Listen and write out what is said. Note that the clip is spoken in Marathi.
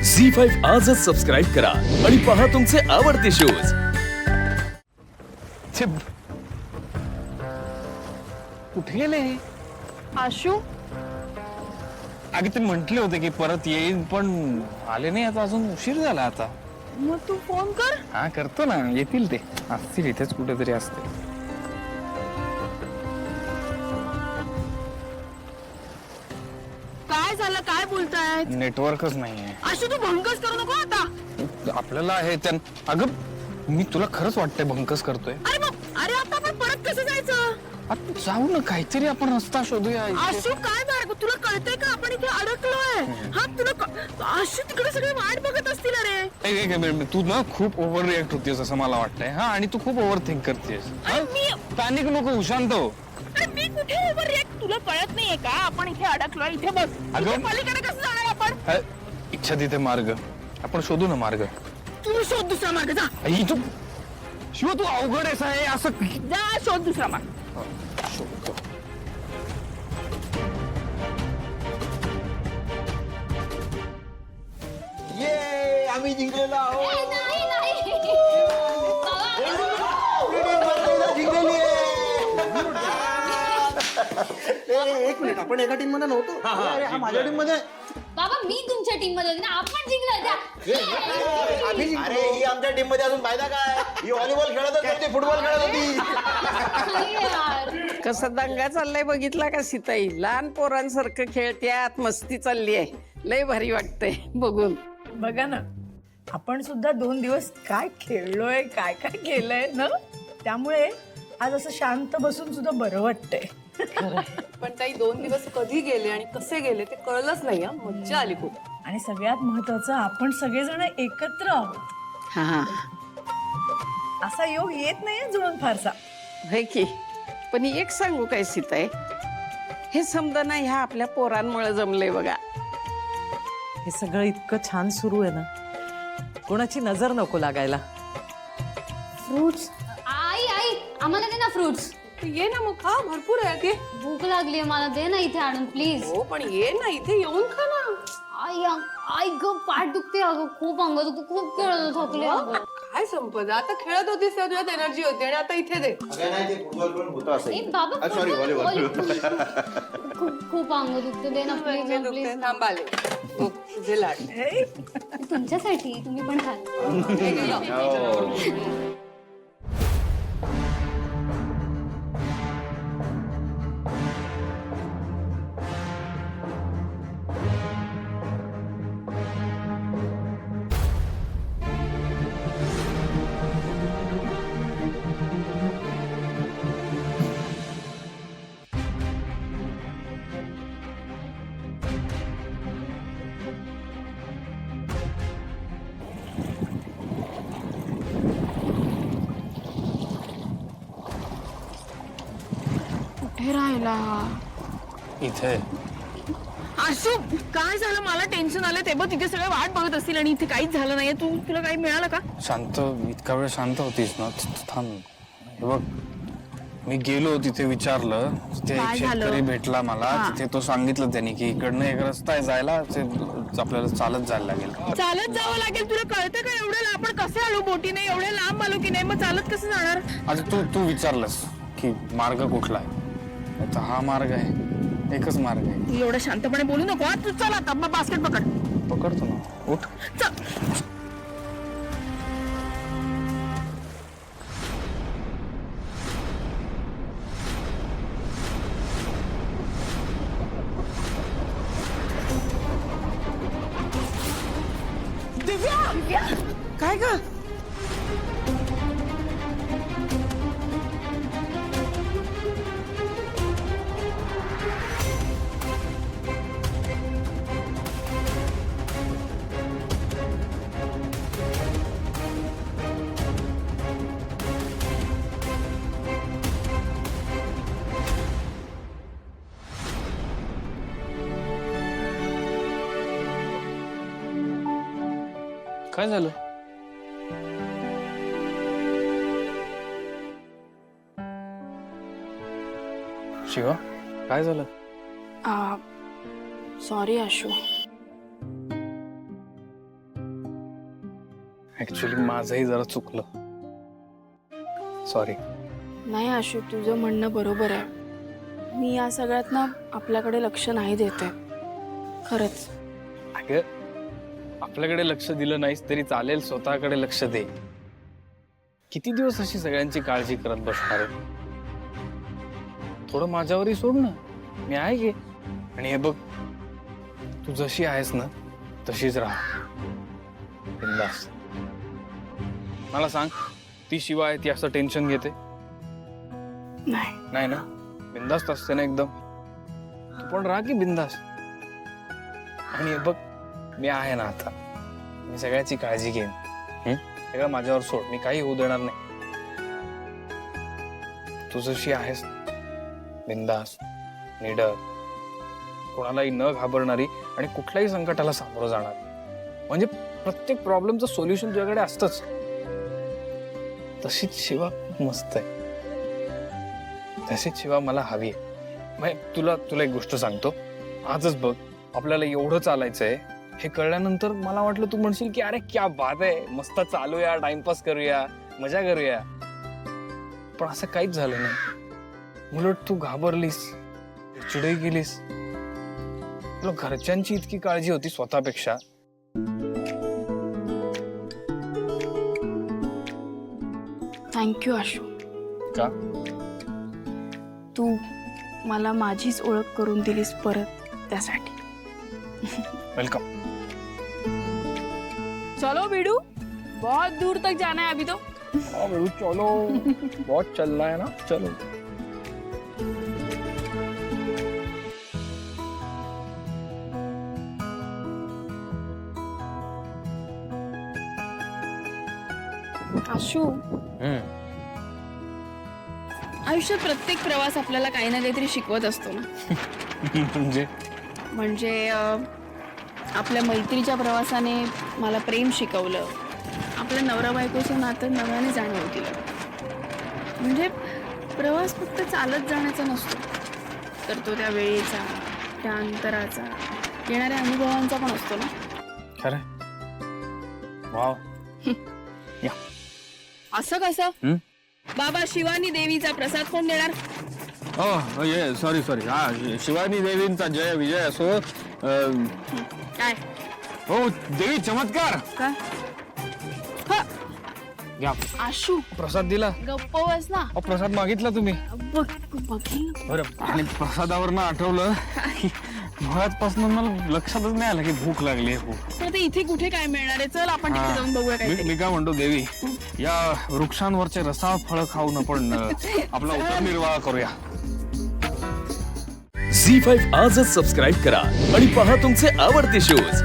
झी5 आजच सबस्क्राईब करा आणि पहा तुमचे आवडते शोज। कुठे गेले आशू अगं ते म्हटले होते की परत येईन पण आले नाही आता अजून उशीर झाला आता। मग तू फोन कर। हा करतो ना येतील ते असतील इथेच कुठेतरी असते। काय झालं काय बोलताय? नेटवर्कच नाहीये आशू तू भंगच करू नको आता। आपल्याला हे त्यां अगं मी तुला खरंच वाटतंय भंकस करतोय। अरे आता आपण परत कसं जायचं? आता जाऊ ना काहीतरी आपण रस्ता शोधूया इथे। आशू काय मार्ग तुला कळतंय का आपण इथे अडकलोय? हा तुला आशू तिकडे सगळे वाट बघत असतील अरे। एक मिनिट तू ना खूप ओव्हर रिएक्ट होतीयस असं मला वाटतंय। हा आणि तू खूप ओव्हर थिंक करतेस। पॅनिक नको शांत हो। अरे मी कुठे ओव्हर रिएक्ट तुला कळत नाहीये का आपण इथे अडकलोय इथे बघ। अगं पलीकडे कसं जाणार आपण? इच्छा तिथे मार्ग आपण शोधू ना मार्ग। तू शोध दुसरा मार्ग जा। आई तू शिव तू अवघड आहेस आहे असं जा शोध दुसरा मार्ग। शोधतो। ये आम्ही जिंकलेलो आहोत। नाही नाही जिंकलेली आहे। एक मिनिट आपण एका टीम मध्ये नव्हतो। अरे हा माझ्या टीम मध्ये बाबा मी तुमच्या टीम मध्ये होते ना आपण जिंकलो द्या अरे ही आमच्या टीम मध्ये अजून फायदा काय? ही व्हॉलीबॉल खेळत होती फुटबॉल खेळत होती। कसा दंगा चाललाय बघितला का सीताई? लहान पोरांसारखं खेळत्यात मस्ती चालली आहे। लय भारी वाटतंय बघून। बघा ना आपण सुद्धा 2 दिवस काय खेळलोय काय काय केलंय ना त्यामुळे आज असं शांत बसून सुद्धा बरं वाटतंय। पण ताई 2 दिवस कधी गेले आणि कसे गेले ते कळलंच नाही। मज्जा आली खूप। आणि सगळ्यात महत्वाचं आपण सगळेजण एकत्र आहोत। हा असा योग येत नाही जुळून फारसा। होय की पण एक सांगू काय सीताई? हे समजा ना ह्या आपल्या पोरांमुळे जमलंय बघा। हे सगळं इतकं छान सुरू आहे ना, कोणाची नजर नको लागायला। फ्रुट्स आई आई आम्हाला दे ना फ्रुट्स। ये ना मग खा भरपूर आहे की। भूक लागली आहे मला दे ना इथे आणून प्लीज। हो पण ये ना इथे येऊन खा ना। आई आई ग पाठ दुखते अगं खूप अंग दुखते खूप खेळलो थकले अगं। काय संपदा आता खेळत होतीस तेव्हा तुझ्यात एनर्जी होती आणि आता इथे दे। अगं नाही ते फुटबॉल पण होतं असं। ए बाबा सॉरी व्हॉलीबॉल। खूप खूप अंग दुखते दे ना प्लीज प्लीज। थांबाले तुझे लाड तुमच्यासाठी तुम्ही पण खा। कुठे राहिला इथे आशू काय झालं मला टेन्शन आलं ते बघ तिथे सगळे वाट बघत असतील आणि इथे काहीच झालं नाहीये तुला काही मिळालं का? शांत इतका वेळ शांत होतीस ना थांब। हे बघ मी गेलो तिथे विचारलं तिथे एक शेतकरी भेटला मला। तिथे तो सांगितलं त्यांनी की इकडनं एक रस्ता आहे जायला ते आपल्याला चालत जायला लागेल। चालत जावं लागेल तुला कळतं का? एवढं आपण कसे आलो बोटीने एवढे लांब आलो की नाही मग चालत कसं जाणार? आता तू विचारलंस की मार्ग कुठला आहे? आता हा मार्ग आहे एकच मार्ग आहे। एवढं शांतपणे बोलू नको तू चल आता बास्केट पकड। पकडतो ना उठ। चल दिव्या काय ग? काय झालं? शिवा काय झालं? सॉरी आशू ऍक्च्युली माझंही जरा चुकलं. सॉरी. नाही आशू, तुझं म्हणणं बरोबर आहे. मी या सगळ्यात ना आपल्याकडे लक्ष नाही देते खरंच. अगं आपल्याकडे लक्ष दिलं नाहीस तरी चालेल, स्वतःकडे लक्ष दे. किती दिवस अशी सगळ्यांची काळजी करत बसणार आहे? थोडं माझ्यावरही सोड ना, मी आहे की. आणि हे बघ, तू जशी आहेस ना तशीच राहा, बिंदास. मला सांग, ती शिवा आहे ती असं टेन्शन घेते? नाही. नाही ना, बिंदास्त असते ना एकदम. तू पण राहा की बिंदास. आणि हे बघ, मी आहे ना आता, मी सगळ्याची काळजी घेईन. सगळं माझ्यावर सोड, मी काही होऊ देणार नाही. तू जशी आहेस, बिंदास, निडर, कोणालाही न घाबरणारी आणि कुठल्याही संकटाला सामोरं जाणार. म्हणजे प्रत्येक प्रॉब्लेमचं सोल्युशन तुझ्याकडे असतंच. तशीच शिवा खूप मस्त आहे. तशीच शिवा मला हवी आहे. तुला एक गोष्ट सांगतो. आजच बघ, आपल्याला एवढं चालायचंय हे कळल्यानंतर मला वाटलं तू म्हणशील की अरे क्या बात आहे, मस्त चालूया, टाइमपास करूया, मजा करूया. पण असं काहीच झालं नाही. उलट तू घाबरलीस, चिडही गेलीस. तुला घरच्यांची इतकी काळजी होती स्वतःपेक्षा. थँक्यू आशू. का? तू मला माझीच ओळख करून दिलीस परत, त्यासाठी. वेलकम. चलो बिडू, बहुत दूर तक जाना है अभी तो. चलो, बहुत चलना है ना, चलो. आशू, आयुष्यात प्रत्येक प्रवास आपल्याला काही ना काहीतरी शिकवत असतो ना. म्हणजे आपल्या मैत्रीच्या प्रवासाने मला प्रेम शिकवलं, आपल्या नवरा बायकोचं नातं नव्याने जाणवून दिलं. म्हणजे प्रवास फक्त चालत जाण्याचा नसतो, तर तो त्या वेळेचा, त्या अंतराचा, येणाऱ्या अनुभवांचा पण असतो ना. खरं? वाव. असं कसं? बाबा, शिवानी देवीचा प्रसाद कोण देणार? ये सॉरी हा, शिवानी देवींचा जय विजय असो. काय? हो देवी, चमत्कार. काय? घ्या. आशू, प्रसाद दिला. गप्प बस ना. प्रसाद मागितला तुम्ही. बघीन. बरं, आणि प्रसादावर ना आठवलं, मुळातपासून मला लक्षातच नाही आलं की भूक लागली आहे. तर ते इथे कुठे काय मिळणार आहे? चल आपण तिथे जाऊन बघूया काय. मी काय म्हणतो देवी, या वृक्षांवरचे रसाळ फळ खाऊन आपण आपला उदरनिर्वाह करूया. झी5 आजच सबस्क्राईब करा आणि पहा तुमचे आवडते शोज